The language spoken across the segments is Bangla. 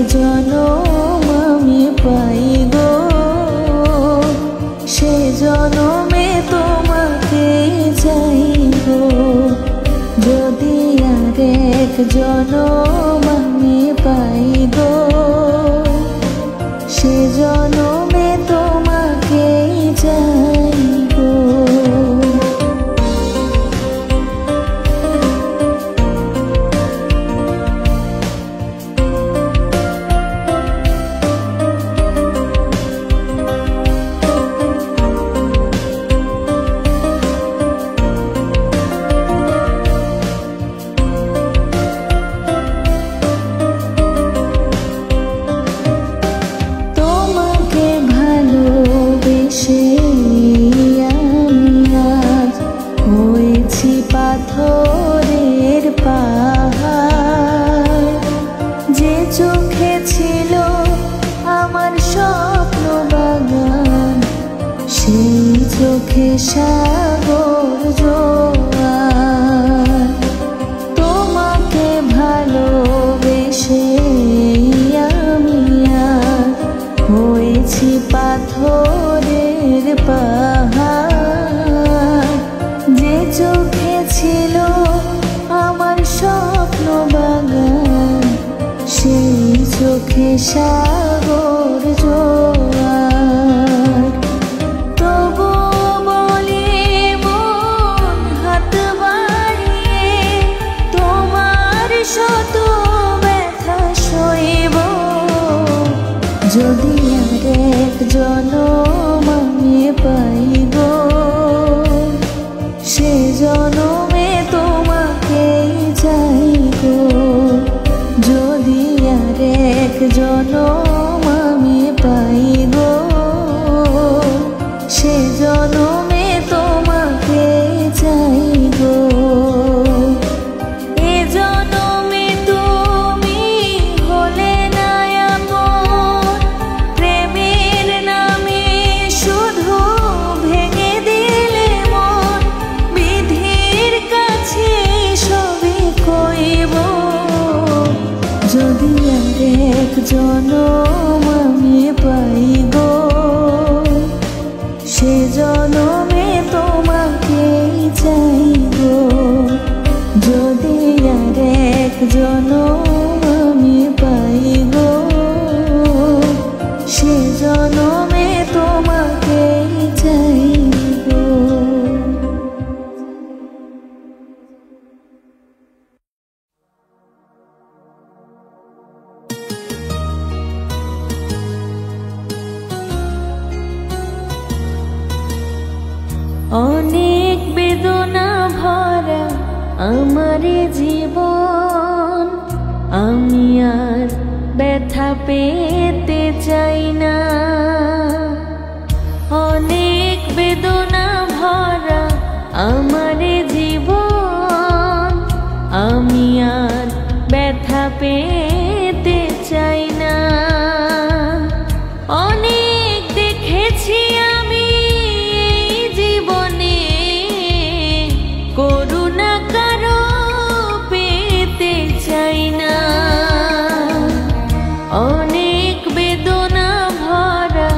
জনম আমি পাই গো, সে জনমে তোমাকে চাই গো। যদি আর এক জনম আমি পাই গো, সে জনমে তোমাকে চাই গো। পাথরের পাহাড়, যে চোখে ছিল আমার স্বপ্ন বাগান, সেই চোখে সাগর জোয়ার। তোমাকে ভালোবেসে আমি আজ হয়েছি পাথরের পাহাড়, যে চোখে ছিল আমার স্বপ্ন বাগান, সেই চোখে সাগর জোয়ার। তবু বলি মন হাত বাড়িয়ে, তোমার শত ব্যথা সইব। যদি আর এক জনম আমি পাই গো, সে জনমে তোমাকেই চাই গো। যদি আর এক জনম আমি পাই গো, সে জনমে তোমাকেই চাই গো। এ জনমে তুমি হলে না আপন, প্রেমের নামে শুধু ভেঙে দিলে মন। বিধির কাছে সবই কইব, যদি আর এক জনম আমি পাই গো, সে জনমে তোমাকেই চাই গো। যদি আর এক জনম আমি পাই গো, সে জনমে তোমাকেই চাই গো। অনেক বেদনা ভরা আমার জীবন, আমি আর ব্যথা পেতে চাই না। অনেক বেদনা ভরা আমার জীবন, আমি আর ব্যথা পেতে চাই না। অনেক দেখেছি আমি জীবনে, করুণা কারো পেতে চাই না। অনেক বেদনা ভরা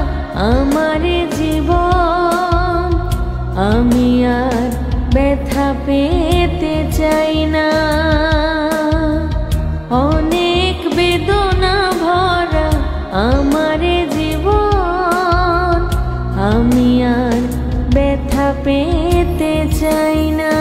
আমার জীবন, আমি আর ব্যথা পেতে চাই না। অনেক বেদনা ভরা আমার জীবন, আমি আর ব্যথা পেতে চাই না।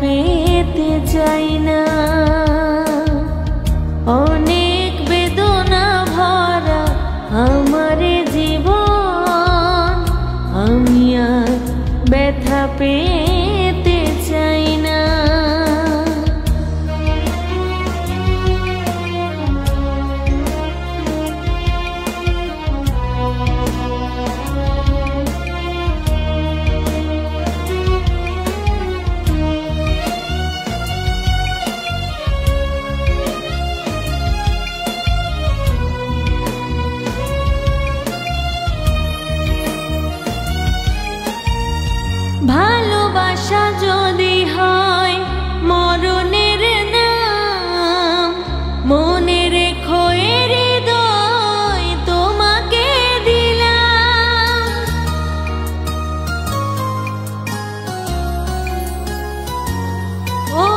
পেতে চাই না। অনেক বেদনা ভরা আমার জীবন, আমি আর ব্যথা পেতে চাই না। ভালোবাসা যদি হয় মরণের নাম, মনে রেখো এ হৃদয় তোমাকে দিলাম। ও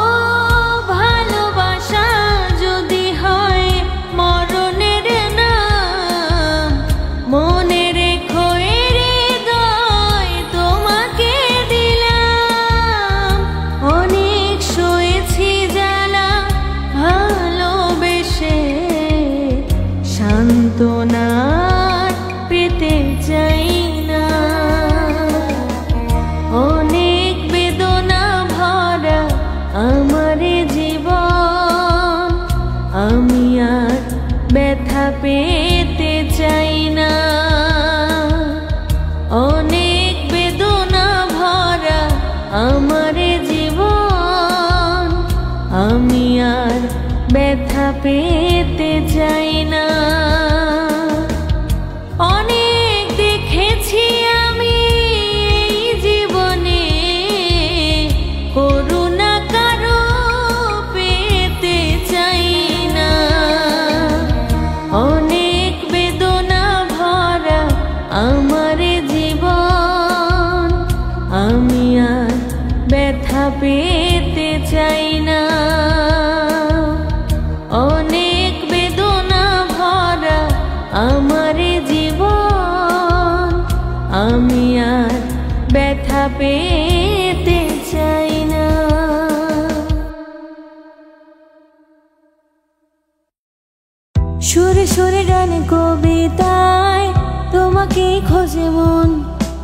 ভালোবাসা যদি হয় মরণের নাম, মনে রেখো এ হৃদয় তোমাকে দিলাম। অনেক সয়েছি জ্বালা ভালোবেসে, সান্ত্বনা পেতে চাই না। অনেক বেদনা ভরা আমার জীবন, আমি আর ব্যথা পেতে চাই না। অনেক বেদনা ভরা আমার জীবন, আমি আর ব্যথা পেতে চাই না। অনেক দেখেছি আমি এই জীবনে, করুণা কারো পেতে চাই না। অনেক বেদনা ভরা আমার জীবন, আমি আর ব্যথা পেতে চাই না। অনেক বেদনা ভরা আমার জীবন, আমি আর ব্যথা পেতে চাই না। সুরে সুরে গানে কবিতায় তোমাকে খোঁজে মন,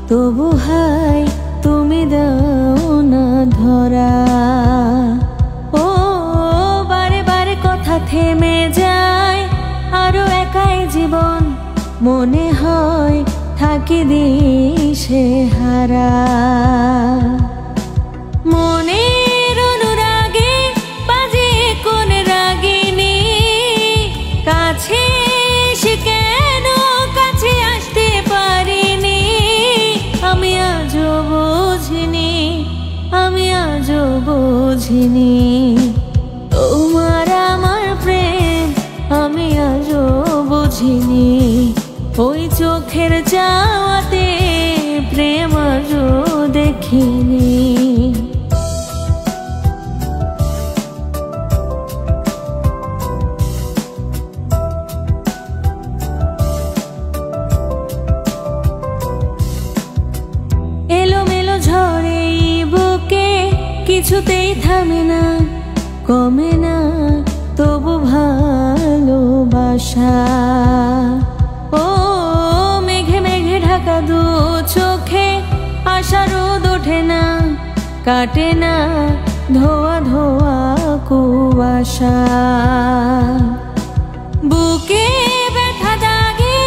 তবু হাই তুমি দাও না ধরা। ও বারে বারে কথা থেমে যায়, আরো একাই জীবন, মনে হয় থাকি দিশে হারা। মনের অনুরাগে বাজে কোন রাগিনী, কাছে এসে কেন কাছে আসতে পারিনি। আমি আজও বুঝিনি, আমি আজও বুঝিনি তোমার আমার প্রেম, আমি আজও বুঝিনি। ওই চোখের চাওয়াতে প্রেম আজও দেখিনি। এলোমেলো ঝড়ে বুকে কিছুতেই থামে না, কমে না তবু ভালোবাসা। ও মেঘে মেঘে ঢাকা দু চোখে আশা রোদ ওঠে না, কাটে না ধোয়া ধোয়া কুয়াশা। বুকে ব্যথা দাগে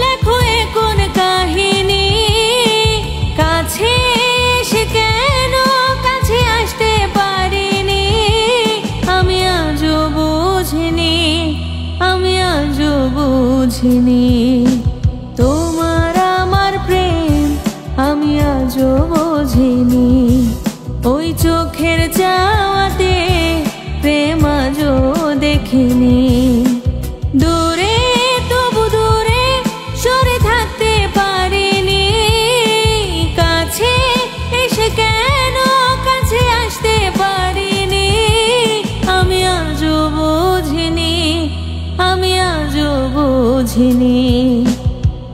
লেখো এ কোন কাহিনী, কাছে এসে কেন কাছে আসতে পারিনি। আমি আজও বুঝিনি, আমি আজও বুঝিনি তোমার আমার প্রেম, আমি আজও বুঝিনি। ওই চোখের চাওয়াতে প্রেম আজও দেখিনি। দূরে তবু দূরে সরে থাকতে পারিনি, কাছে এসে কেন কাছে আসতে পারিনি। আমি আজও বুঝিনি, আমি আজও বুঝিনি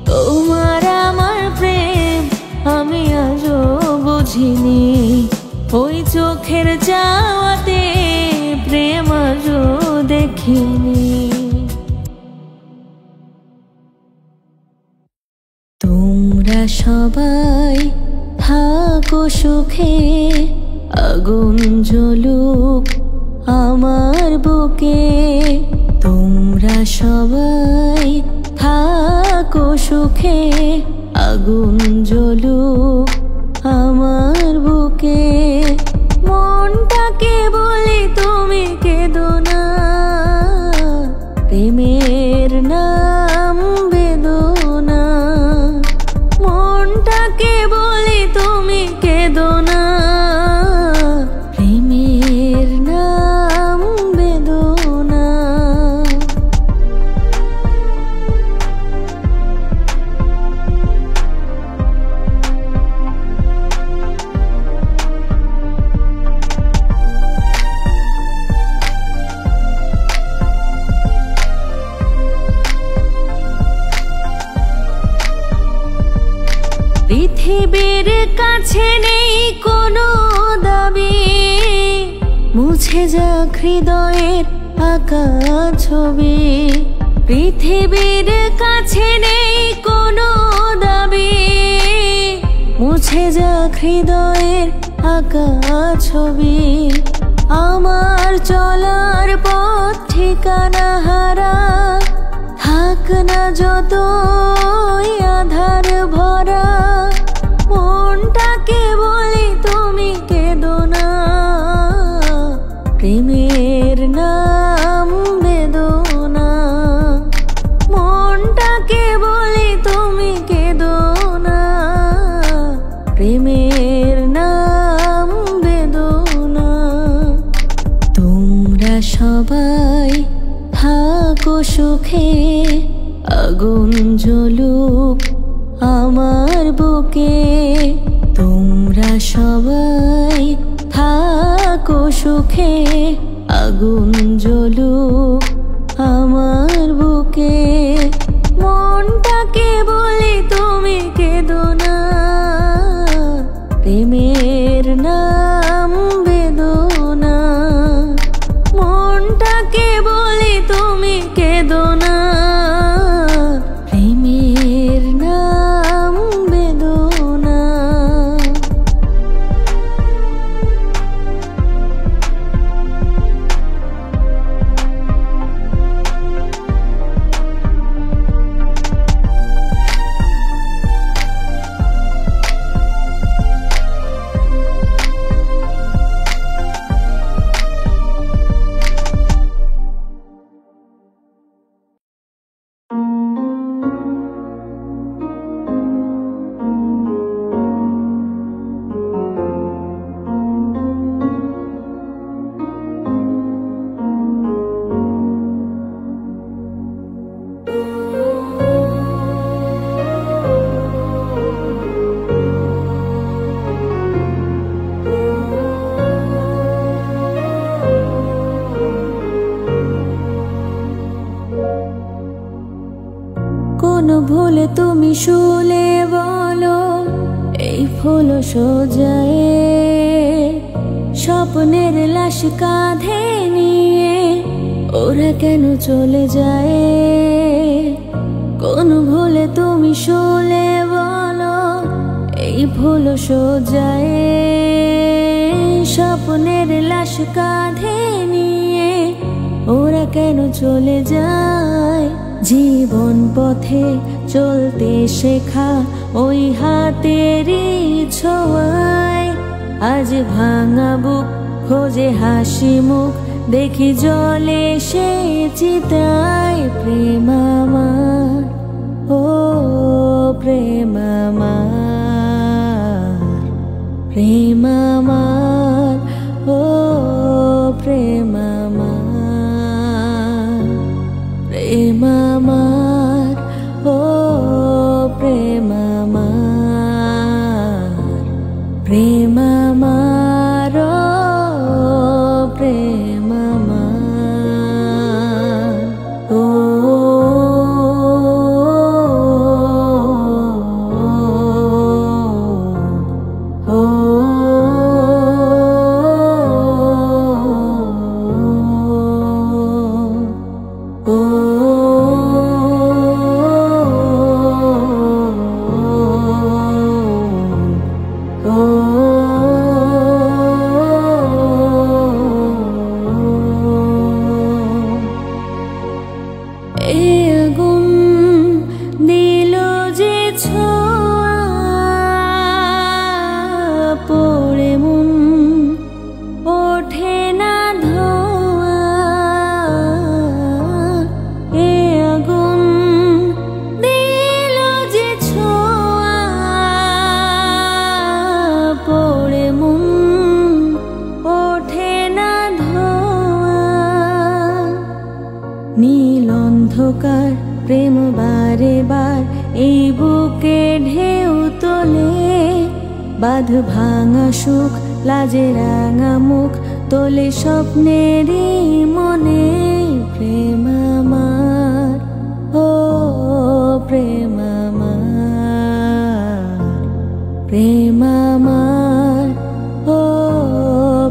তোমার আমার প্রেম, আমি আজও বুঝিনি। ওই চোখের যাওয়াতে প্রেম আজও দেখিনি। তোমরা সবাই থাকো সুখে, আগুন জ্বলুক আমার বুকে। তোমরা সবাই থাকো সুখে, আগুন জ্বলুক আমার বুকে। মনটাকে বলি তুমি কেঁদো না, প্রেমের নাম বেদনা। মনটাকে বলি তুমি কেঁদো না, প্রেমের নাম বেদনা। পৃথিবীর কাছে নেই কোনো দাবি, মুছে যাক হৃদয়ের আঁকা ছবি। পৃথিবীর কাছে নেই কোনো দাবি, মুছে যাক হৃদয়ের আঁকা ছবি। আমার চলার পথ ঠিকানা হারা, থাক না যতই আধার ভরা। মনটাকে বলি তুমি কেঁদো না, প্রেমের নাম বেদনা। মনটাকে বলি তুমি কেঁদো না, প্রেমের নাম বেদনা। তোমরা সবাই থাকো সুখে, আগুন জ্বলুক আমার বুকে। তোমরা সবাই থাকো সুখে, আগুন জ্বলুক আমার বুকে। মনটাকে বলি তুমি কেঁদো না, প্রেমের নাম বেদনা। মনটাকে বলি তুমি কেঁদো না, প্রেমের নাম বেদনা। কোন ভুলে তুমি শুলে বলো, এই ফুল সোজায়ে স্বপ্নের লাশ কাঁধে নিয়ে ওরা কেন চলে যায়। কোন ভুলে তুমি শুলে বলো, এই ফুল সোজায়ে স্বপ্নের লাশ কাঁধে নিয়ে ওরা কেন চলে যায়। জীবন পথে চলতে শেখা ওই হাতেরই ছোঁয়ায়, আজ ভাঙা বুক খোঁজে হাসি মুখ, দেখি জলে সে চিতায়। প্রেম আমার, ও প্রেম আমার, প্রেম আমার, ও প্রেম আমার, প্রেম আমার, ও প্রেম আমার, প্রেম আমার, ও প্রেম আমার, ও ও ও প্রেম বারে বার এই বুকে ঢেউ তোলে। বাঁধ ভাঙা সুখ লাজে রাঙা মুখ তোলে স্বপ্নেরই মনে। প্রেম আমার, ও প্রেম আমার, প্রেম আমার, ও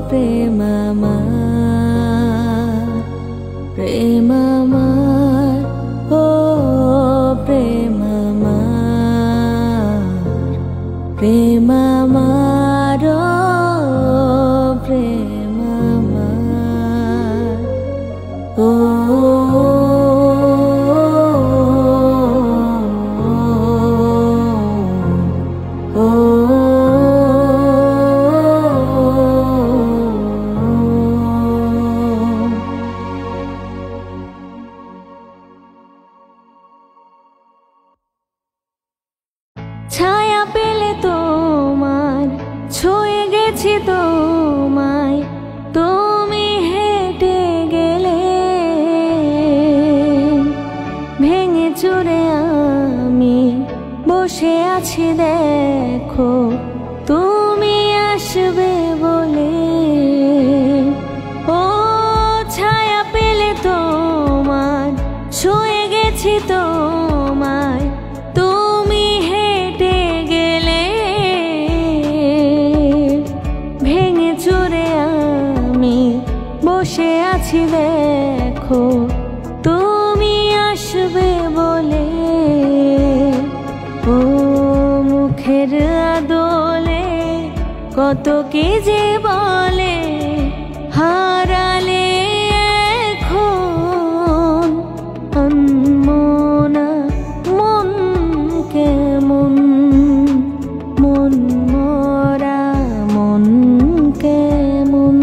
প্রেম আমার, প্রেম আমার, ও প্রেম আমার, প্রেম আমার, ও প্রেম আমার, ও ছায়া পেলে তোমার, ছুঁয়ে গেছি তোমায়, তুমি হেঁটে গেলে। ভেঙে চুরে আমি বসে আছি দেখো, তুমি আসবে বলে। ও ছায়া পেলে তোমার, ছুঁয়ে গেছি তোমায়, তুমি হেঁটে গেলে। ভেঙে চুরে আমি বসে আছি দেখো, তুমি আসবে বলে। ও মুখের আদলে কত কি যে বলে, হারালে এখন আনমনা মন কেমন, মন মরা মন কেমন।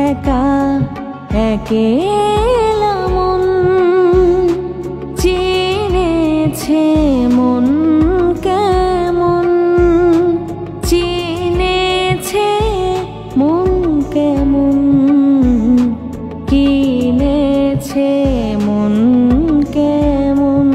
একা একেলা মন চিনেছে মন কেমন, চিনেছে মন কেমন, কিনেছে মন কেমন।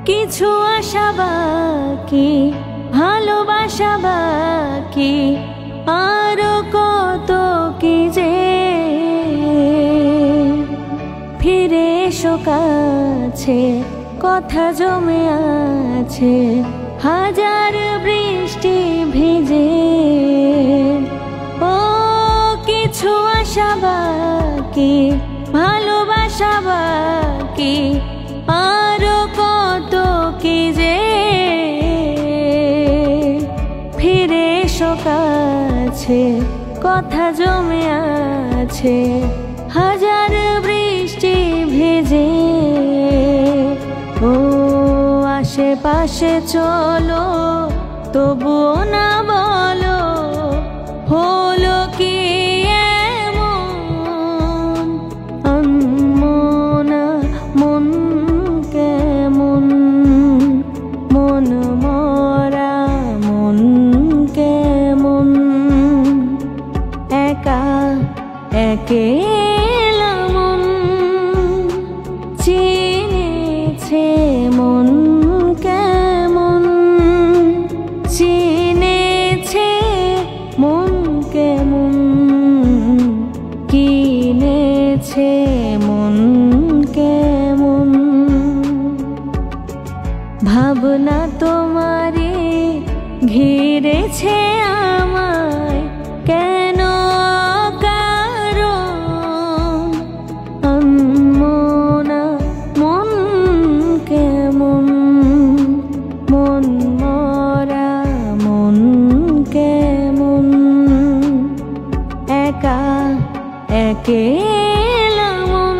কিছু আশা বাকি, ভালোবাসা বাকি, আরো কত কি যে। ফিরে এসো কাছে, কথা জমে আছে হাজার বৃষ্টি ভিজে। ও কিছু আশা বাকি, ভালোবাসা বাকি, আরো কত কি যে। ফিরে এসো কাছে, কথা জমে আছে হাজার বৃষ্টি ভেজে। ও আশেপাশে চলো, তবুও না বলো হলো কি এমন। আনমনা মন কেমন, মন মরা মন কেমন। একা একেলা মন চিনেছে মন কেমন, চিনেছে মন কেমন, কিনেছে মন কেমন। ভাবনা তোমারে ঘিরেছে আমায়, কেন কারণ আনমনা মন কেমন, মন মরা মন কেমন। একা একেলা মন।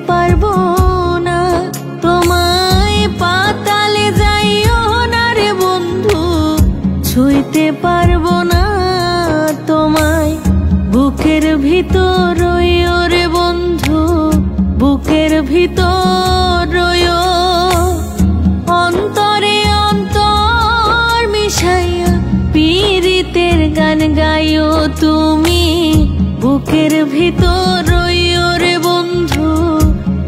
পারবো না তোমায়, পাতালে যাইও না রে বন্ধু, ছুঁইতে পারবো না তোমায়। বুকের ভিতর রইও রে বন্ধু, বুকের ভিতর রইও, অন্তরে অন্তর মিশাইয়া পীড়িতের গান গাইও তুমি। বুকের ভিতর রইও রে বন্ধু,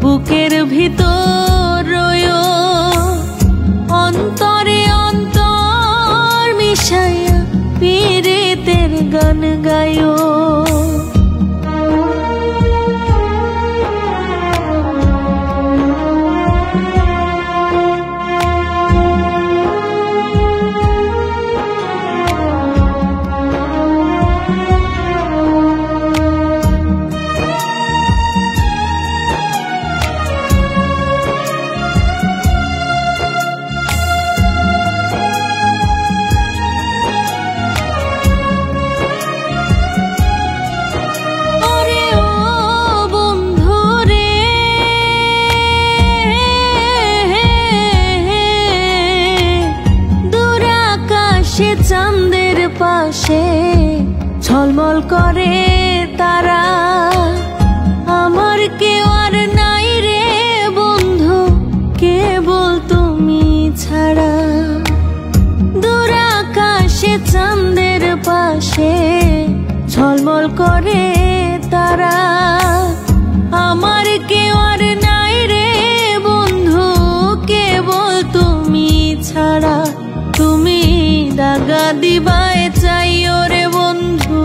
বুকের ভিতর রইও, অন্তরে অন্তর মিশাইয়া পীড়িতের গান গাইও। চাঁদের পাশে ঝলমল করে তারা, আমার কেউ আর নাই রে বন্ধু, কেবল তুমি ছাড়া। দূর আকাশে চাঁদের পাশে ঝলমল করে তারা, আমার কেউ আর নাই রে বন্ধু, কেবল তুমি ছাড়া। তুমি দাগা দিবায় চাইও রে বন্ধু,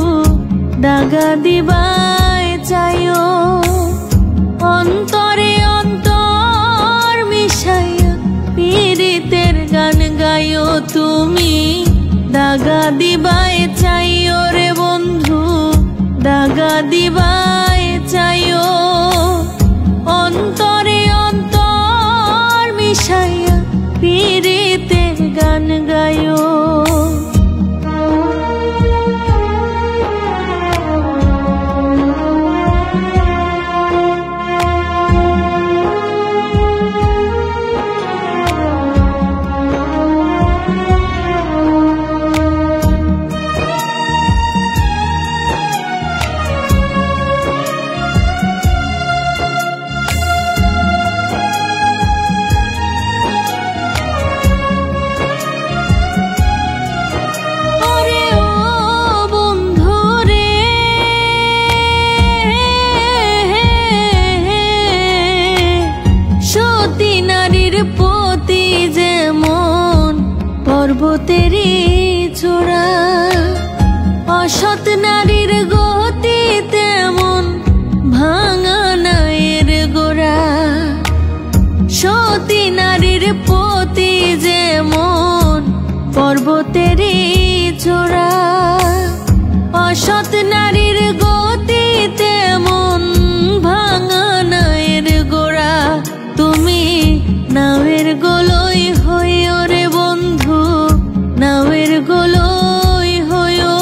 দাগা দিবায় চাইও, অন্তরে অন্তর মিশাইয়া পীড়িতের গান গাইও তুমি। দাগা দিবায় চাইও রে বন্ধু, দাগা দিবায় চাইও, অন্তরে অন্তর মিশাইয়া পীড়িতের গান গাইও। পতি যেমন পর্বতেরই চূড়া, অসৎ নারীর গতি তেমন ভাঙা নায়ের গোড়া। সতী নারীর পতি যেমন পর্বতেরই চূড়া, অসৎ নারীর গতি তেমন ভাঙা নায়ের গোড়া। তুমি নাওয়ের গোলই হইও রে বন্ধু, নাওয়ের গোলই হইও,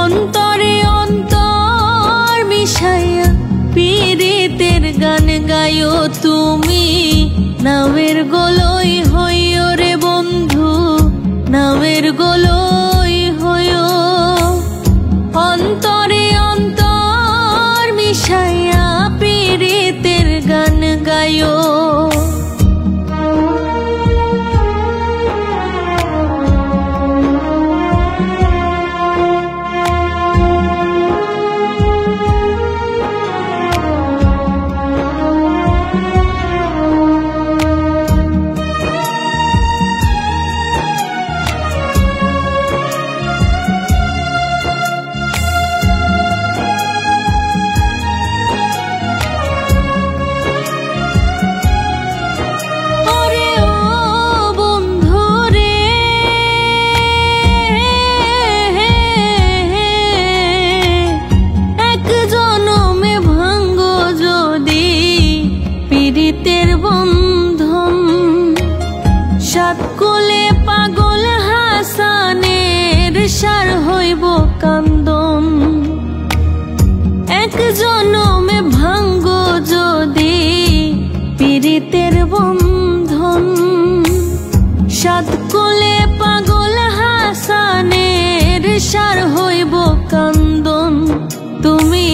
অন্তরে অন্তর মিশাইয়া পীড়িতের গান গাইও তুমি। নাওয়ের গোলই হইও রে বন্ধু, নাওয়ের গোলই হইও, অন্তরে অন্তর মিশাইয়া পীড়িতের গান গাইও। সাতকুলে পাগল হাসানের সার হইব কান্দন, এক জনমে ভাঙ্গ সংসার হইব কান্দন। তুমি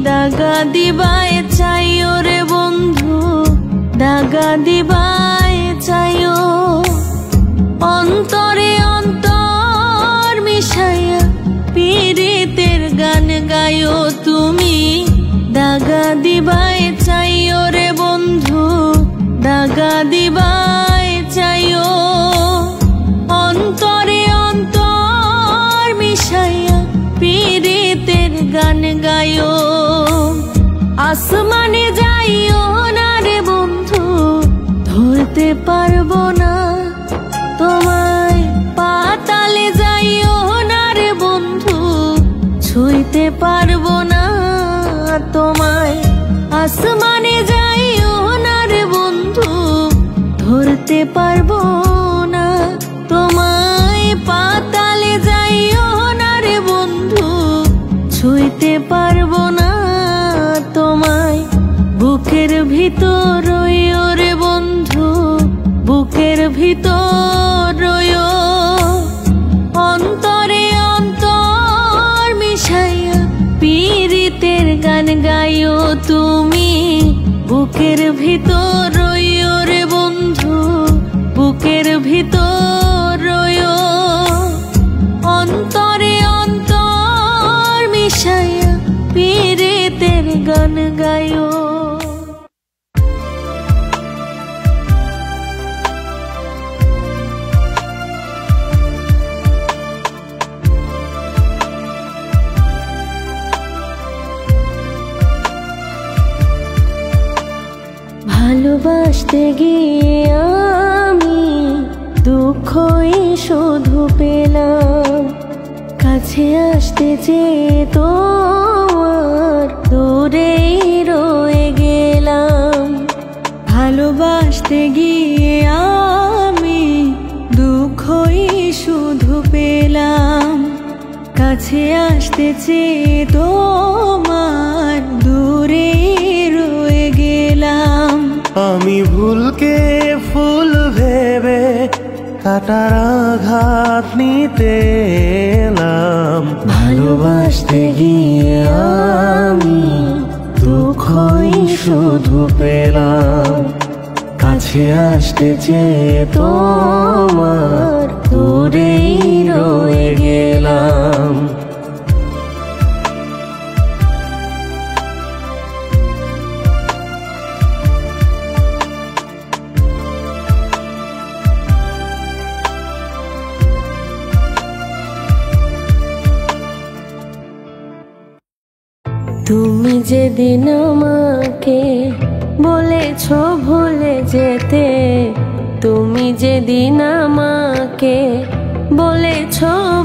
দাগা দিবায় চাইও রে বন্ধু, দাগা দিবায় চাইও। অন্তরে অন্তর মিশাইয়া পীড়িতের গান গাইও তুমি, দাগা দিবায় চাইও রে বন্ধু, দাগা দিবায় চাইও। অন্তরে অন্তর মিশাইয়া পীড়িতের গান গাইও। আসমানে যাইও না রে বন্ধু, ধরতে পারবো না তোমায়। পাতালে যাইও না রে বন্ধু, ছুঁইতে পারবো না তোমায়। আসমানে যাইও না রে বন্ধু, ধরতে পারবো না তোমায়। পাতালে যাইও না রে বন্ধু, ছুঁইতে পারবো না তোমায়। বুকের ভিতর রইও রে বন্ধু, বুকের ভিতর রইও। অন্তরে অন্তর মিশাইয়া পীড়িতের গান গাইও তুমি, বুকের ভিতর রইও রে বন্ধু, বুকের ভিতর রইও। অন্তরে অন্তর মিশাইয়া পীড়িতের গান গাইও। ভালোবাসতে গিয়ে আমি দুঃখই শুধু পেলাম, কাছে আসতে চেয়ে তোমার দূরেই রয়ে গেলাম। ভালোবাসতে গিয়ে আমি দুঃখই শুধু পেলাম, কাছে আসতে চেয়ে তোমার দূরেই রয়ে গেলাম। আমি ভুলকে ফুল ভেবে কাটার আঘাত নিতে এলাম। ভালোবাসতে গিয়ে আমি দুঃখই শুধু পেলাম, কাছে আসতে চেয়ে তোমার দূরেই রয়ে গেলাম। তুমি যেদিন আমাকে বলেছ ভুলে যেতে, তুমি যেদিন আমাকে বলেছ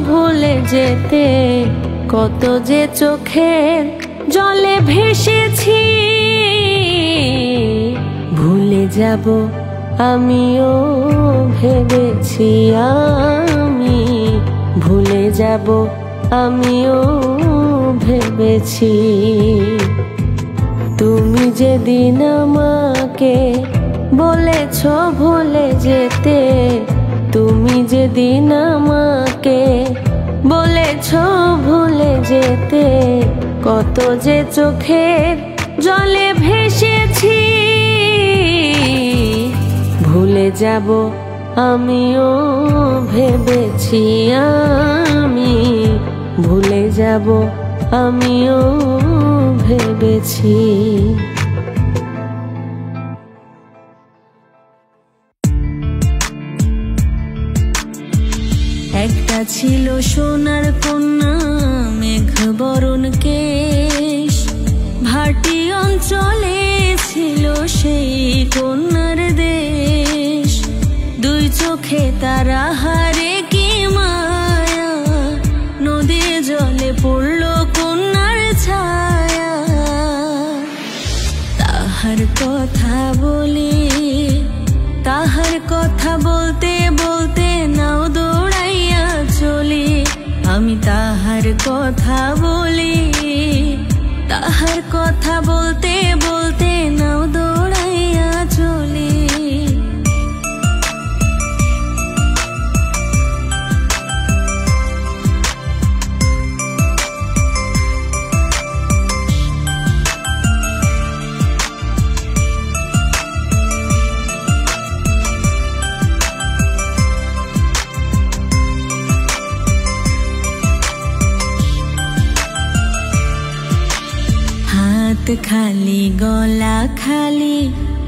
ভুলে যেতে, কত যে চোখের জলে ভেসেছি। ভুলে যাব আমিও ভেবেছি, আমি ভুলে যাব আমিও ভেবেছি। তুমি যেদিন আমাকে বলেছ ভুলে যেতে, তুমি যেদিন আমাকে বলেছ ভুলে যেতে, কত যে চোখের জলে ভেসেছি। ভুলে যাব আমিও ভেবেছি, আমি ভুলে যাব আমিও ভেবেছি। একটা ছিল সোনার কন্যা, মেঘ বরণ কেশ, ভাটি অঞ্চলে ছিল সেই কন্যার দেশ। দুই চোখে তারা হারে কি মায়া, নদীর জলে পড়ল কন্যার ছায়া। তাহার কথা বলি, তাহার কথা বলতে বলতে নাও দৌড়াইয়া চলি। আমি তাহার কথা বলি, তাহার কথা বলতে বলতে নাও দৌড়াইয়া চলি। খালি গলা খালি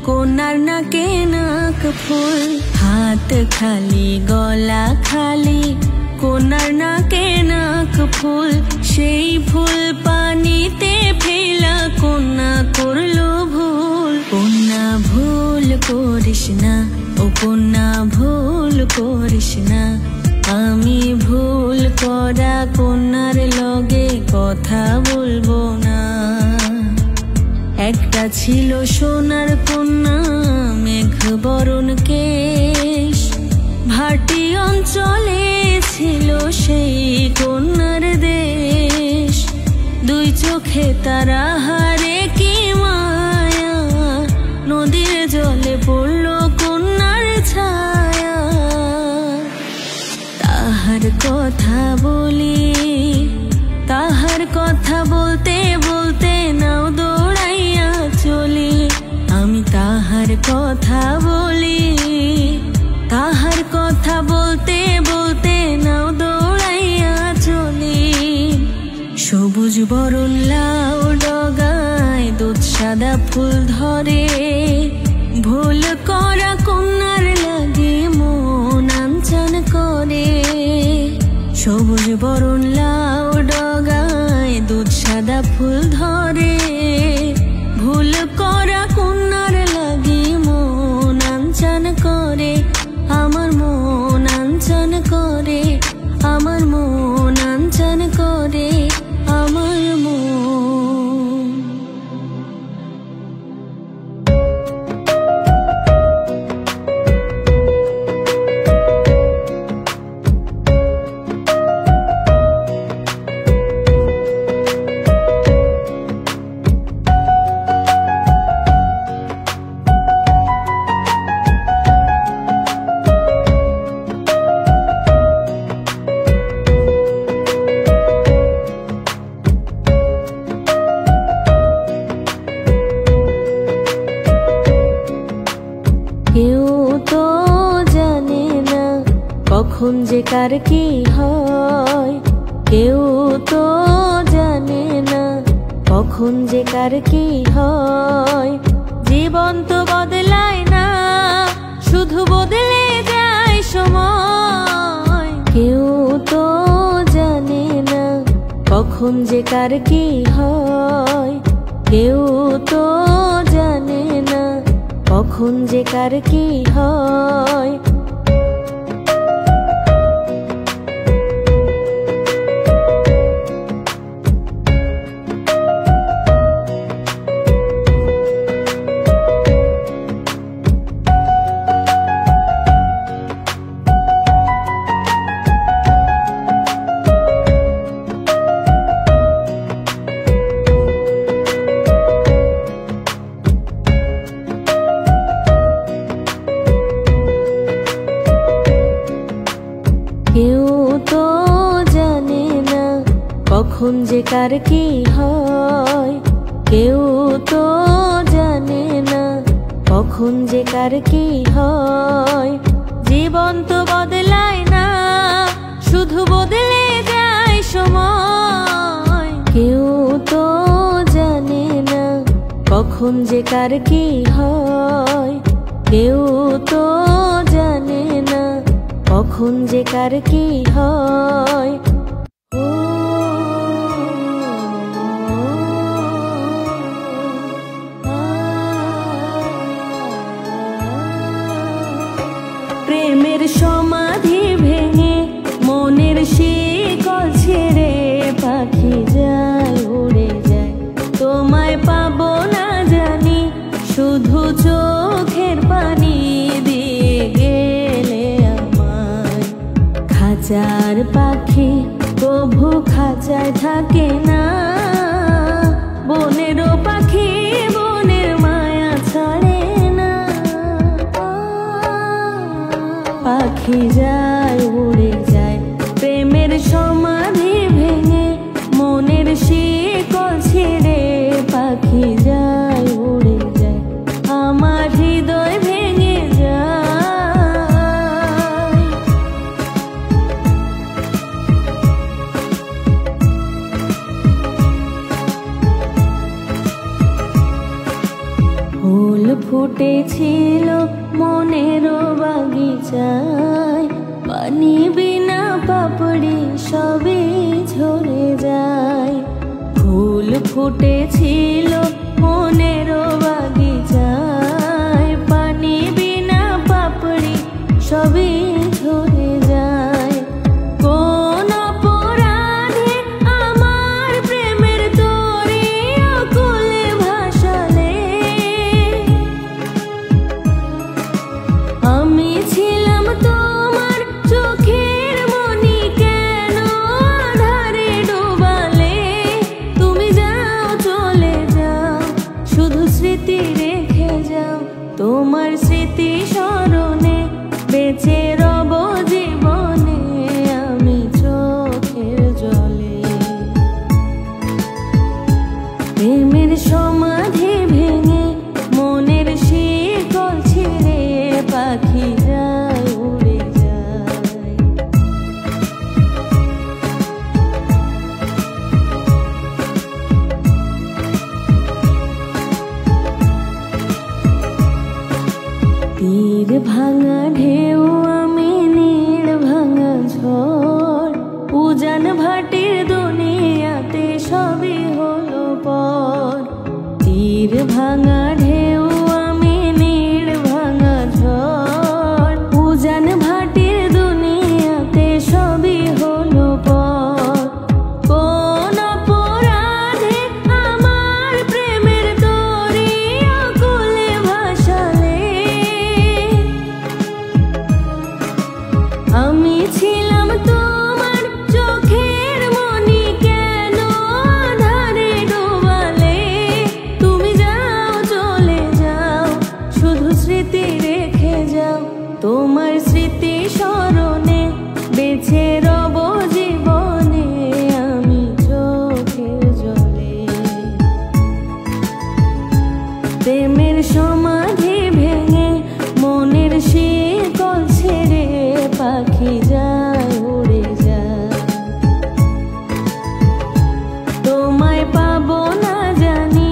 কোনার নাকে নাক ফুল, হাত খালি গলা খালি কোনার নাকে নাক ফুল, সেই ফুল পানিতে ফেলা কন্যা করলো ভুল। কন্যা ভুল করিস না, ও কন্যা ভুল করিস না, আমি ভুল করা কন্যার লগে কথা বলবো না। একটা ছিল সোনার কন্যা মেঘ বরণ কেশ, ভাটি অঞ্চলে ছিল সেই কন্যার দেশ। দুই চোখে তারা হারে কি মায়া, নদীর জলে পড়ল কন্যার ছায়া। তাহার কথা বলি, তাহার কথা বলতে বলতে নাও দৌড়াইয়া চলি। আমি তাহার কথা বলি, তাহার কথা বলতে বলতে নাও দৌড়াইয়া চলি। সবুজ বরণ লাউ ডগায় দুধ সাদা ফুল ধরে, ভুল করা কন্যার লাগে মন আনচান করে। সবুজ বরণ লাউ ডগায় দুধ সাদা ফুল ধরে, ভুল করা কন্যার লাগে মন আনচান করে। আমার মন আনচান করে, আমার মন আনচান করে, আমার মন। কেউ তো জানে না কখন যে কার কি হয়, কেউ তো জানে না কখন যে কার কি হয়। জীবন তো বদলায় না, শুধু বদলে যায় সময়। কেউ তো জানে না কখন যে কার কি হয়, কেউ তো জানে না কখন যে কার কি হয়। কেউ তো জানে না কখন যে কার কি হয়, কেউ তো জানে না কখন যে কার কি হয়। জীবন তো বদলায় না, শুধু বদলে যায় সময়। কেউ তো জানে না কখন যে কার কি হয়, কেউ তো জানে না কখন যে কার কি হয়। প্রেমের সমাধি ভেঙে মনের শিকল ছেড়ে পাখি যায় উড়ে যায়, তোমায় পাবো না জানি, শুধু চোখের পানি দিয়ে গেলে আমায়। খাঁচার পাখি কভু খাঁচায় থাকে না, বনেরও পাখি বনের মায়া ছাড়ে না। পাখি যায় উড়ে যায় প্রেমের সমাধি ভেঙে, মনের শিকল ছেড়ে পাখি যায় উড়ে যায়, আমার হৃদয় ভেঙে যায়। ফুটেছিল মনের বাগিচায়, পানি বিনা পাপড়ি সবই ঝরে যায়। ফুল ফুটেছিল মনের বাগিচায়, পানি বিনা পাপড়ি সবই ঝরে যায়। কোন অপরাধে আমার প্রেমের তরি অকুলে ভাসালে, আমি ছিলাম তোমার চোখের মনি, কেন আধারে ডোবালে? তুমি যাও চলে যাও, শুধু স্মৃতি রেখে যাও, তোমার স্মৃতি স্মরণে বেঁচে রব জীবনে আমি চোখের জলে। প্রেমের সমাধি ভেঙে মনের শিকল ছিঁড়ে পাখি যায় উড়ে যায়। তীর ভাঙা ঢেউ আমি নীড় ভাঙা ঝড়, উজান ভাটির দুনিয়াতে সবই হলো পর। তীর ভাঙা ঢেউ আমি নীড় ভাঙা ঝড়, উজান ভাটির দুনিয়াতে সবই হলো পর। কোন অপরাধে আমার প্রেমের তরি অকুলে ভাসালে, আমি ছিলাম তোমার চোখের মনি, কেন আধারে ডোবালে? তুমি যাও চলে যাও, শুধু স্মৃতি রেখে যাও, তোমার স্মৃতি স্মরণে বেঁচে রব জীবনে আমি চোখের জলে। প্রেমের সমাধি ভেঙে মনের শিকল ছেড়ে পাখি যায় উড়ে যায়। তোমায় পাবো না জানি,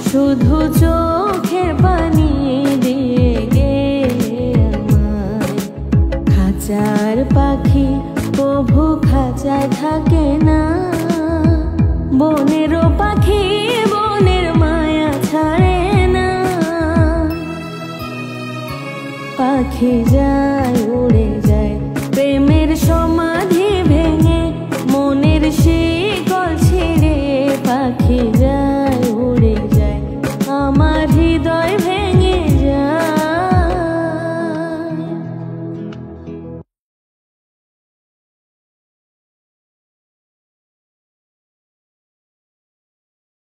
শুধু চোখের পানি দিয়ে গে আমায়। খাঁচার পাখি প্রভু খাঁচায় থাকে না, বনেরও পাখি বনের মায়া ছাড়ে না। পাখি যায়